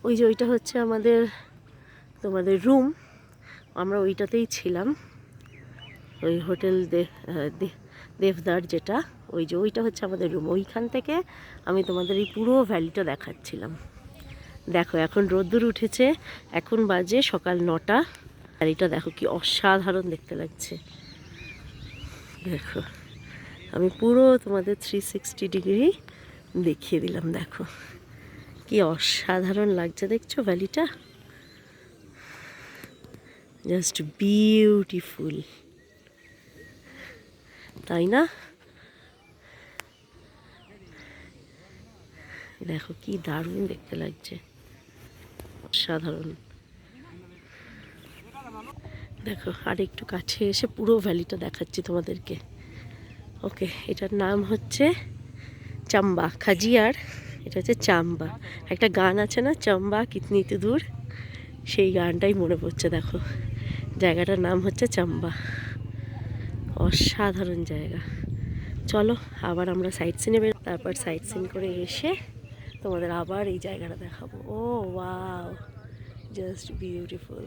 ওই যে ওইটা হচ্ছে তোমাদের রুম। আমরা ওইটাতেই ছিলাম, ওই হোটেল দেবদার যেটা, ওই যে ওইটা হচ্ছে আমাদের রুম। ওইখান থেকে আমি তোমাদের এই পুরো ভ্যালিটা দেখাচ্ছিলাম। দেখো এখন রোদ্দুর উঠেছে, এখন বাজে সকাল 9টা। আর এটা দেখো কি অসাধারণ দেখতে লাগছে। দেখো আমি পুরো তোমাদের 360 ডিগ্রি দেখিয়ে দিলাম। দেখো কি অসাধারণ লাগছে, দেখছো ভ্যালিটা? জাস্ট বিউটিফুল, তাই না? দেখো কি দারুণ দেখতে লাগছে, অসাধারণ। দেখো আর একটু কাছে এসে পুরো ভ্যালিটা দেখাচ্ছি তোমাদেরকে। ওকে, এটার নাম হচ্ছে চাম্বা খাজিয়ার। এটা হচ্ছে চাম্বা। একটা গান আছে না, চাম্বা কিতনি তো দূর, সেই গানটাই মনে পড়ছে। দেখো জায়গাটার নাম হচ্ছে চাম্বা। অসাধারণ জায়গা। চলো আবার আমরা সাইট সিনে বের, তারপর সাইট সিন করে এসে তোমাদের আবার এই জায়গাটা দেখাবো। ও ওয়াও, জাস্ট বিউটিফুল।